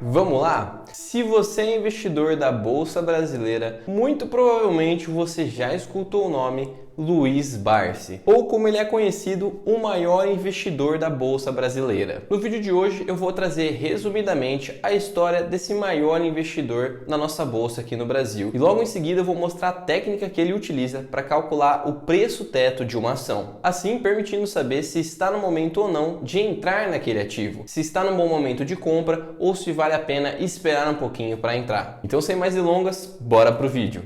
Vamos lá? Se você é investidor da Bolsa Brasileira, muito provavelmente você já escutou o nome Luiz Barsi, ou como ele é conhecido, o maior investidor da Bolsa Brasileira. No vídeo de hoje eu vou trazer resumidamente a história desse maior investidor na nossa bolsa aqui no Brasil. E logo em seguida eu vou mostrar a técnica que ele utiliza para calcular o preço teto de uma ação, assim permitindo saber se está no momento ou não de entrar naquele ativo, se está no bom momento de compra ou se vale a pena esperar um pouquinho para entrar. Então, sem mais delongas, bora pro vídeo.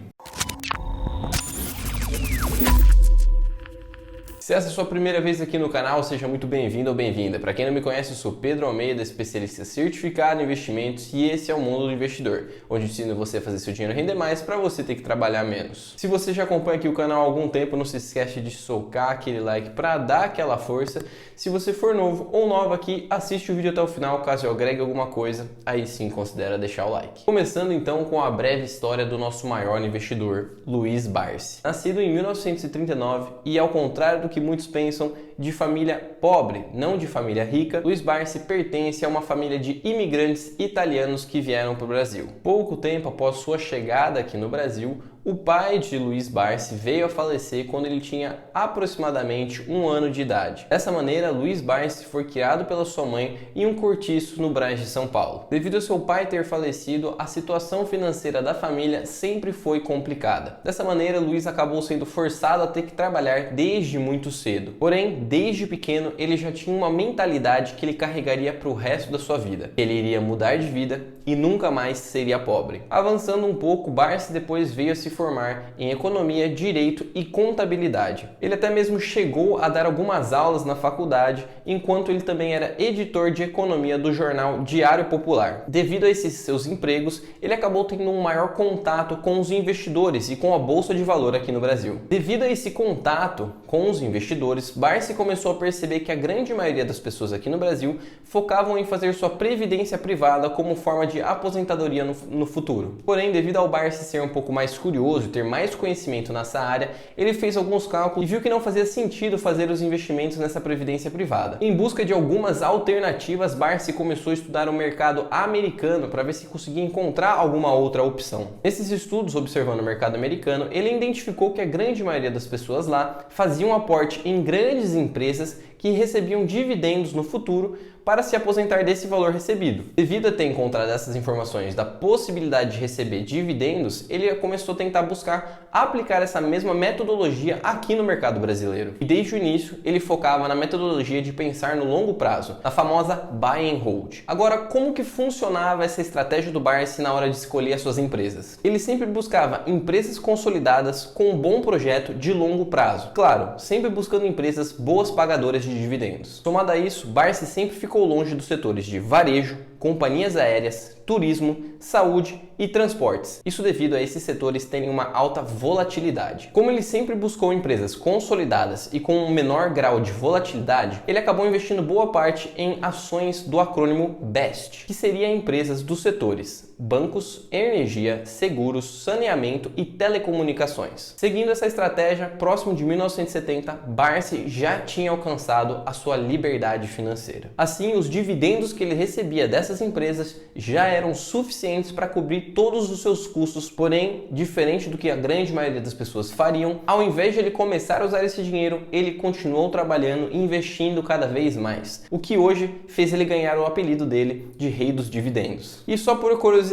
Se essa é a sua primeira vez aqui no canal, seja muito bem-vindo ou bem-vinda. Para quem não me conhece, eu sou Pedro Almeida, especialista certificado em investimentos, e esse é o Mundo do Investidor, onde ensino você a fazer seu dinheiro render mais para você ter que trabalhar menos. Se você já acompanha aqui o canal há algum tempo, não se esquece de socar aquele like para dar aquela força. Se você for novo ou nova aqui, assiste o vídeo até o final, caso eu agregue alguma coisa, aí sim considera deixar o like. Começando então com a breve história do nosso maior investidor, Luiz Barsi. Nascido em 1939 e, ao contrário do que muitos pensam, de família pobre, não de família rica, Luiz Barsi pertence a uma família de imigrantes italianos que vieram para o Brasil. Pouco tempo após sua chegada aqui no Brasil, o pai de Luiz Barsi veio a falecer quando ele tinha aproximadamente 1 ano de idade. Dessa maneira, Luiz Barsi foi criado pela sua mãe em um cortiço no Brás de São Paulo. Devido a seu pai ter falecido, a situação financeira da família sempre foi complicada. Dessa maneira, Luiz acabou sendo forçado a ter que trabalhar desde muito cedo. Porém, desde pequeno, ele já tinha uma mentalidade que ele carregaria para o resto da sua vida. Ele iria mudar de vida e nunca mais seria pobre. Avançando um pouco, Barsi depois veio a se formar em economia, direito e contabilidade. Ele até mesmo chegou a dar algumas aulas na faculdade, enquanto ele também era editor de economia do jornal Diário Popular. Devido a esses seus empregos, ele acabou tendo um maior contato com os investidores e com a Bolsa de Valor aqui no Brasil. Devido a esse contato com os investidores, Barsi começou a perceber que a grande maioria das pessoas aqui no Brasil focavam em fazer sua previdência privada como forma de aposentadoria no futuro. Porém, devido ao Barsi ser um pouco mais curioso e ter mais conhecimento nessa área, ele fez alguns cálculos e viu que não fazia sentido fazer os investimentos nessa previdência privada. Em busca de algumas alternativas, Barsi começou a estudar o mercado americano para ver se conseguia encontrar alguma outra opção. Nesses estudos, observando o mercado americano, ele identificou que a grande maioria das pessoas lá faziam aporte em grandes empresas que recebiam dividendos no futuro para se aposentar desse valor recebido. Devido a ter encontrado essas informações da possibilidade de receber dividendos, ele começou a tentar buscar aplicar essa mesma metodologia aqui no mercado brasileiro. E desde o início, ele focava na metodologia de pensar no longo prazo, na famosa buy and hold. Agora, como que funcionava essa estratégia do Barsi na hora de escolher as suas empresas? Ele sempre buscava empresas consolidadas com um bom projeto de longo prazo. Claro, sempre buscando empresas boas pagadoras de dividendos. Somado a isso, Barsi sempre ficou longe dos setores de varejo, companhias aéreas, turismo, saúde e transportes. Isso devido a esses setores terem uma alta volatilidade. Como ele sempre buscou empresas consolidadas e com um menor grau de volatilidade, ele acabou investindo boa parte em ações do acrônimo BEST, que seria empresas dos setores bancos, energia, seguros, saneamento e telecomunicações. Seguindo essa estratégia, próximo de 1970, Barsi já tinha alcançado a sua liberdade financeira. Assim, os dividendos que ele recebia dessas empresas já eram suficientes para cobrir todos os seus custos, porém, diferente do que a grande maioria das pessoas fariam, ao invés de ele começar a usar esse dinheiro, ele continuou trabalhando e investindo cada vez mais, o que hoje fez ele ganhar o apelido dele de Rei dos Dividendos. E só por curiosidade,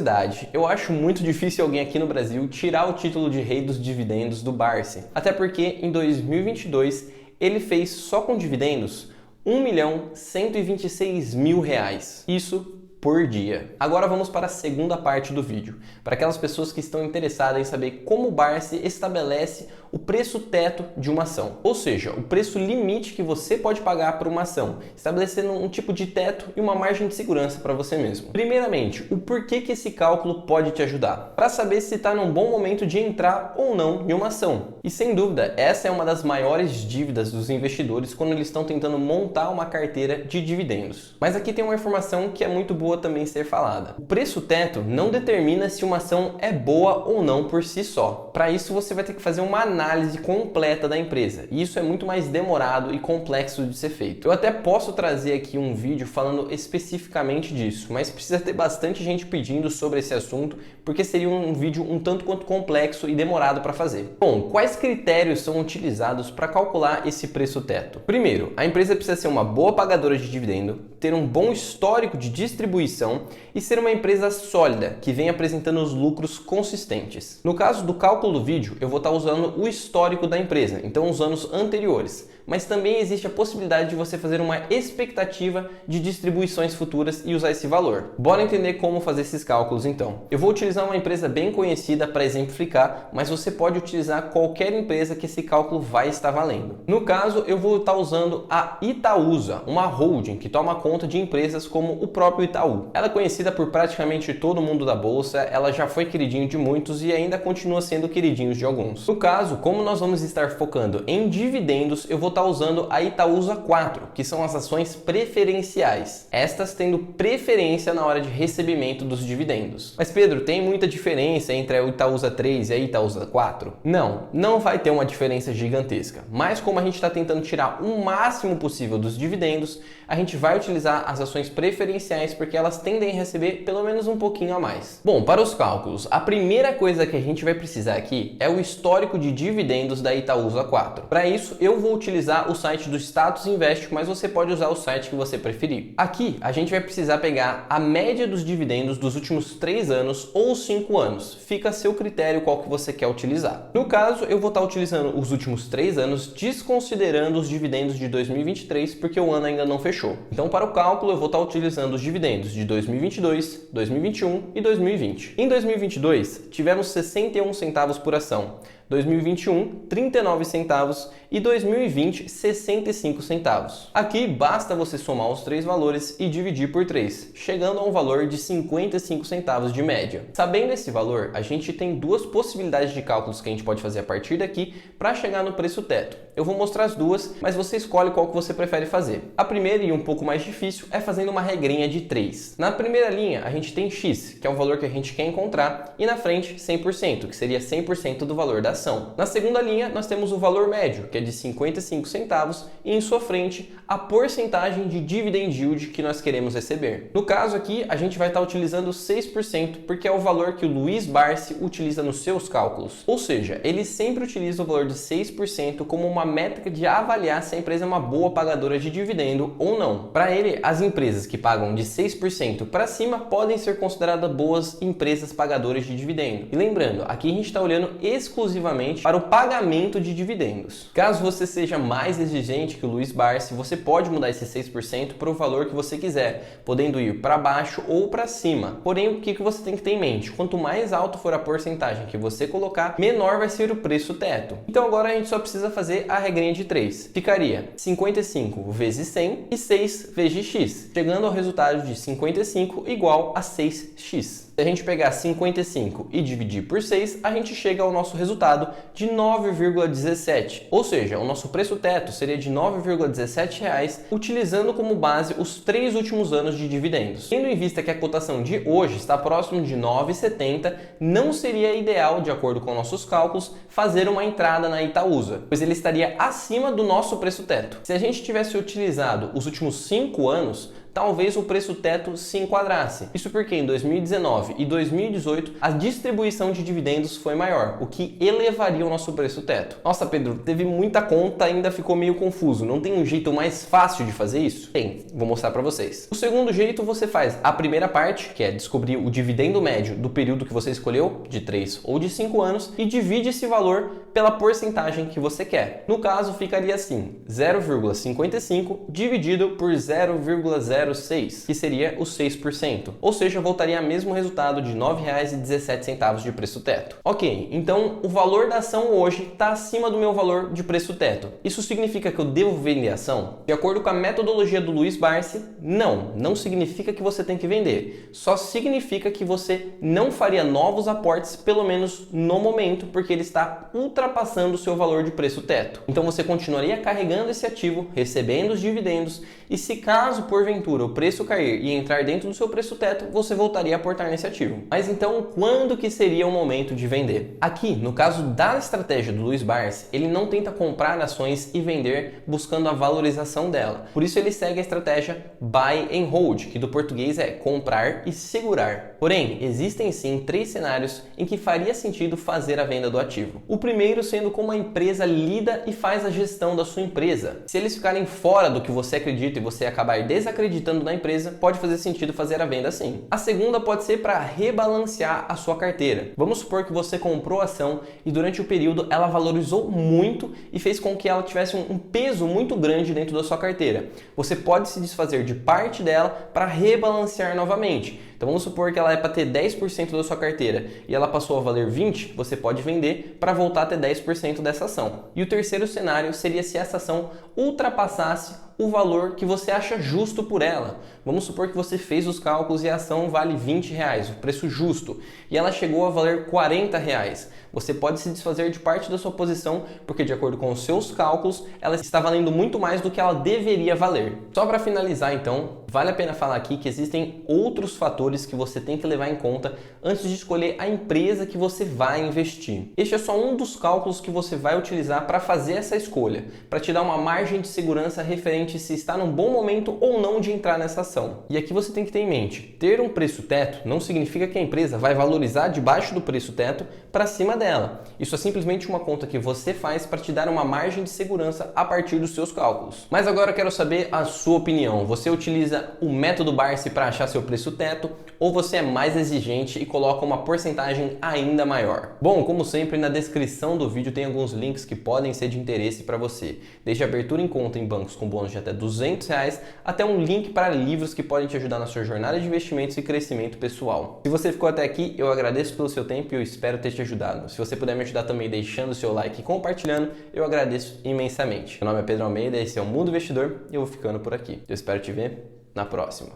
eu acho muito difícil alguém aqui no Brasil tirar o título de Rei dos Dividendos do Barsi, até porque em 2022 ele fez só com dividendos R$1.126.000. Isso por dia. Agora vamos para a segunda parte do vídeo, para aquelas pessoas que estão interessadas em saber como o Barsi estabelece o preço teto de uma ação, ou seja, o preço limite que você pode pagar por uma ação, estabelecendo um tipo de teto e uma margem de segurança para você mesmo. Primeiramente, o porquê que esse cálculo pode te ajudar, para saber se está num bom momento de entrar ou não em uma ação. E sem dúvida, essa é uma das maiores dívidas dos investidores quando eles estão tentando montar uma carteira de dividendos. Mas aqui tem uma informação que é muito boa também ser falada. O preço teto não determina se uma ação é boa ou não por si só. Para isso, você vai ter que fazer uma análise análise completa da empresa. E isso é muito mais demorado e complexo de ser feito. Eu até posso trazer aqui um vídeo falando especificamente disso, mas precisa ter bastante gente pedindo sobre esse assunto, porque seria um vídeo um tanto quanto complexo e demorado para fazer. Bom, quais critérios são utilizados para calcular esse preço teto? Primeiro, a empresa precisa ser uma boa pagadora de dividendo, ter um bom histórico de distribuição e ser uma empresa sólida, que vem apresentando os lucros consistentes. No caso do cálculo do vídeo, eu vou estar usando o histórico da empresa, então os anos anteriores. Mas também existe a possibilidade de você fazer uma expectativa de distribuições futuras e usar esse valor. Bora entender como fazer esses cálculos então. Eu vou utilizar uma empresa bem conhecida para exemplificar, mas você pode utilizar qualquer empresa que esse cálculo vai estar valendo. No caso, eu vou estar usando a Itaúsa, uma holding que toma conta de empresas como o próprio Itaú. Ela é conhecida por praticamente todo mundo da bolsa, ela já foi queridinho de muitos e ainda continua sendo queridinho de alguns. No caso, como nós vamos estar focando em dividendos, eu vou estar usando a Itaúsa 4, que são as ações preferenciais. Estas tendo preferência na hora de recebimento dos dividendos. Mas Pedro, tem muita diferença entre a Itaúsa 3 e a Itaúsa 4? Não vai ter uma diferença gigantesca. Mas como a gente está tentando tirar o máximo possível dos dividendos, a gente vai utilizar as ações preferenciais porque elas tendem a receber pelo menos um pouquinho a mais. Bom, para os cálculos, a primeira coisa que a gente vai precisar aqui é o histórico de dividendos da Itaúsa 4. Para isso, eu vou utilizar o site do Status Invest, mas você pode usar o site que você preferir. Aqui, a gente vai precisar pegar a média dos dividendos dos últimos 3 anos ou 5 anos. Fica a seu critério qual que você quer utilizar. No caso, eu vou estar utilizando os últimos 3 anos, desconsiderando os dividendos de 2023, porque o ano ainda não fechou. Então, para o cálculo, eu vou estar utilizando os dividendos de 2022, 2021 e 2020. Em 2022, tivemos 61 centavos por ação. 2021, 39 centavos e 2020, 65 centavos. Aqui basta você somar os 3 valores e dividir por 3, chegando a um valor de 55 centavos de média. Sabendo esse valor, a gente tem 2 possibilidades de cálculos que a gente pode fazer a partir daqui para chegar no preço teto. Eu vou mostrar as duas, mas você escolhe qual que você prefere fazer. A primeira e um pouco mais difícil é fazendo uma regrinha de 3. Na primeira linha, a gente tem X, que é o valor que a gente quer encontrar, e na frente 100%, que seria 100% do valor da ação. Na segunda linha, nós temos o valor médio, que é de 55 centavos, e em sua frente, a porcentagem de dividend yield que nós queremos receber. No caso aqui, a gente vai estar utilizando 6%, porque é o valor que o Luiz Barsi utiliza nos seus cálculos. Ou seja, ele sempre utiliza o valor de 6% como uma métrica de avaliar se a empresa é uma boa pagadora de dividendo ou não. Para ele, as empresas que pagam de 6% para cima podem ser consideradas boas empresas pagadoras de dividendo. E lembrando, aqui a gente está olhando exclusivamente para o pagamento de dividendos. Caso você seja mais exigente que o Luiz Barsi, você pode mudar esse 6% para o valor que você quiser, podendo ir para baixo ou para cima. Porém, o que você tem que ter em mente? Quanto mais alto for a porcentagem que você colocar, menor vai ser o preço teto. Então agora a gente só precisa fazer a regrinha de 3. Ficaria 55 vezes 100 e 6 vezes x, chegando ao resultado de 55 igual a 6x. Se a gente pegar 55 e dividir por 6, a gente chega ao nosso resultado de 9,17. Ou seja, o nosso preço teto seria de R$ 9,17, utilizando como base os 3 últimos anos de dividendos. Tendo em vista que a cotação de hoje está próximo de 9,70, não seria ideal, de acordo com nossos cálculos, fazer uma entrada na Itaúsa, pois ele estaria acima do nosso preço teto. Se a gente tivesse utilizado os últimos 5 anos, talvez o preço teto se enquadrasse. Isso porque em 2019 e 2018 a distribuição de dividendos foi maior, o que elevaria o nosso preço teto. Nossa, Pedro, teve muita conta, ainda ficou meio confuso. Não tem um jeito mais fácil de fazer isso? Tem, vou mostrar para vocês. O segundo jeito, você faz a primeira parte, que é descobrir o dividendo médio do período que você escolheu, de 3 ou de 5 anos, e divide esse valor pela porcentagem que você quer. No caso, ficaria assim, 0,55 dividido por 0,06, que seria os 6%. Ou seja, voltaria ao mesmo resultado de R$ 9,17 de preço teto. Ok, então o valor da ação hoje está acima do meu valor de preço teto. Isso significa que eu devo vender a ação? De acordo com a metodologia do Luiz Barsi, não significa que você tem que vender. Só significa que você não faria novos aportes, pelo menos no momento, porque ele está ultrapassando o seu valor de preço teto. Então você continuaria carregando esse ativo, recebendo os dividendos, e se caso porventura porventura o preço cair e entrar dentro do seu preço teto, você voltaria a aportar nesse ativo. Mas então, quando que seria o momento de vender? Aqui, no caso da estratégia do Luiz Barsi, ele não tenta comprar ações e vender buscando a valorização dela. Por isso ele segue a estratégia Buy and Hold, que do português é comprar e segurar. Porém, existem sim 3 cenários em que faria sentido fazer a venda do ativo. O primeiro sendo como a empresa lida e faz a gestão da sua empresa. Se eles ficarem fora do que você acredita e você acabar desacreditando na empresa, pode fazer sentido fazer a venda sim. A segunda pode ser para rebalancear a sua carteira. Vamos supor que você comprou a ação e durante o período ela valorizou muito e fez com que ela tivesse um peso muito grande dentro da sua carteira. Você pode se desfazer de parte dela para rebalancear novamente. Então vamos supor que ela é para ter 10% da sua carteira e ela passou a valer 20%, você pode vender para voltar a ter 10% dessa ação. E o terceiro cenário seria se essa ação ultrapassasse o valor que você acha justo por ela. Vamos supor que você fez os cálculos e a ação vale R$20, o preço justo, e ela chegou a valer R$40. Você pode se desfazer de parte da sua posição porque, de acordo com os seus cálculos, ela está valendo muito mais do que ela deveria valer. Só para finalizar, então, vale a pena falar aqui que existem outros fatores que você tem que levar em conta antes de escolher a empresa que você vai investir. Este é só um dos cálculos que você vai utilizar para fazer essa escolha, para te dar uma margem de segurança referente se está num bom momento ou não de entrar nessa ação. E aqui você tem que ter em mente, ter um preço teto não significa que a empresa vai valorizar debaixo do preço teto para cima dela. Isso é simplesmente uma conta que você faz para te dar uma margem de segurança a partir dos seus cálculos. Mas agora eu quero saber a sua opinião. Você utiliza o método Barsi para achar seu preço teto ou você é mais exigente e coloca uma porcentagem ainda maior? Bom, como sempre, na descrição do vídeo tem alguns links que podem ser de interesse para você. Desde abertura em conta em bancos com bônus de até R$200 até um link para livros que podem te ajudar na sua jornada de investimentos e crescimento pessoal. Se você ficou até aqui, eu agradeço pelo seu tempo e eu espero ter te ajudado. Se você puder me ajudar também deixando o seu like e compartilhando, eu agradeço imensamente. Meu nome é Pedro Almeida, esse é o Mundo Investidor e eu vou ficando por aqui. Eu espero te ver na próxima.